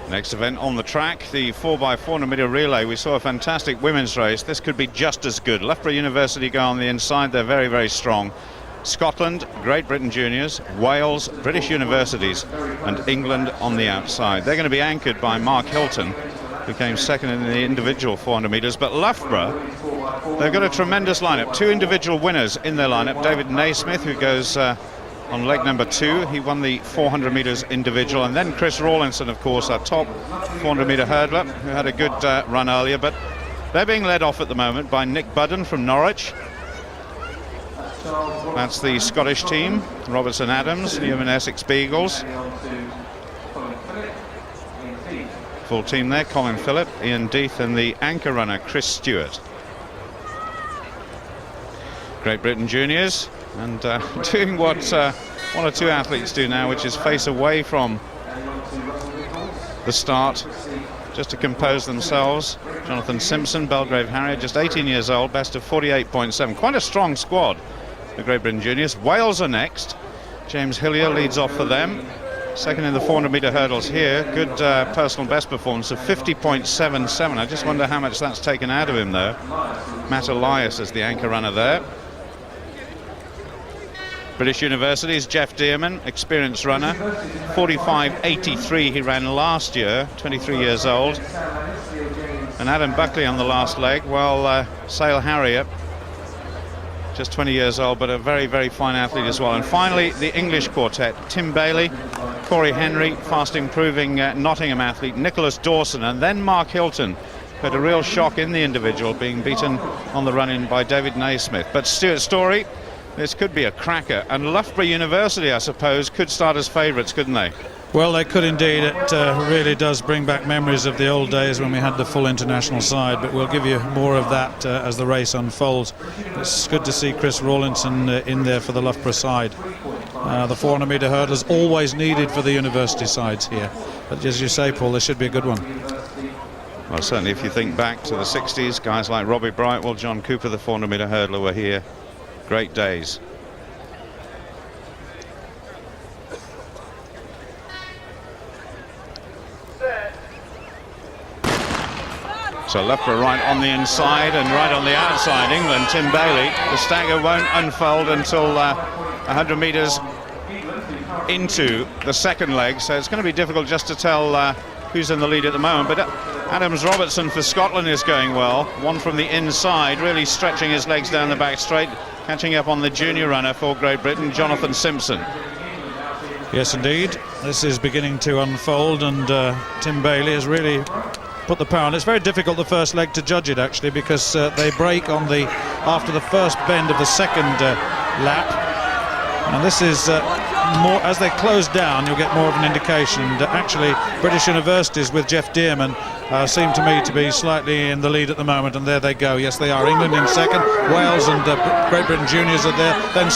Next event on the track, the 4x400 metre relay. We saw a fantastic women's race. This could be just as good. Loughbourgh University go on the inside. They're very, very strong. Scotland, Great Britain juniors, Wales, British universities, and England on the outside. They're going to be anchored by Mark Hilton, who came second in the individual 400 metres. But Loughbourgh, they've got a tremendous lineup. Two individual winners in their lineup. David Naismith, who goes on leg number 2. He won the 400 metres individual. And then Chris Rawlinson, of course, our top 400 metre hurdler, who had a good run earlier. But they're being led off at the moment by Nick Budden from Norwich. That's the Scottish team. Robertson Adams, Newman Essex Beagles. Full team there, Colin Phillip, Ian Death, and the anchor runner, Chris Stewart. Great Britain juniors, and doing what one or two athletes do now, which is face away from the start, just to compose themselves. Jonathan Simpson, Belgrave Harrier, just 18 years old, best of 48.7. Quite a strong squad, the Great Britain juniors. Wales are next. James Hillier leads off for them. Second in the 400 metre hurdles here. Good personal best performance of 50.77. I just wonder how much that's taken out of him, though. Matt Elias is the anchor runner there. British University's Jeff Dearman, experienced runner. 45.83 he ran last year, 23 years old. And Adam Buckley on the last leg. Well, Sale Harrier, just 20 years old, but a very, very fine athlete as well. And finally, the English quartet, Tim Bailey, Corey Henry, fast improving Nottingham athlete, Nicholas Dawson, and then Mark Hilton, who had a real shock in the individual, being beaten on the run-in by David Naismith. But Stuart Story, this could be a cracker. And Loughbourgh University, I suppose, could start as favourites, couldn't they? Well, they could indeed. It really does bring back memories of the old days when we had the full international side, but we'll give you more of that as the race unfolds. It's good to see Chris Rawlinson in there for the Loughbourgh side. The 400 metre hurdle is always needed for the university sides here, but as you say, Paul, this should be a good one. Well, certainly if you think back to the 60s, guys like Robbie Brightwell, John Cooper, the 400 metre hurdler, were here. Great days. So Loughbourgh right on the inside and right on the outside. England, Tim Bailey. The stagger won't unfold until 100 metres into the second leg, so it's going to be difficult just to tell who's in the lead at the moment. But Adams Robertson for Scotland is going well. One from the inside, really stretching his legs down the back straight, catching up on the junior runner for Great Britain, Jonathan Simpson. Yes, indeed. This is beginning to unfold, and Tim Bailey has really put the power on. It's very difficult the first leg to judge it, actually, because they break on the after the first bend of the second lap, and this is more as they close down. You'll get more of an indication. And actually, British universities with Jeff Dearman seem to me to be slightly in the lead at the moment, and there they go. Yes, they are. England in second, Wales and Great Britain juniors are there, then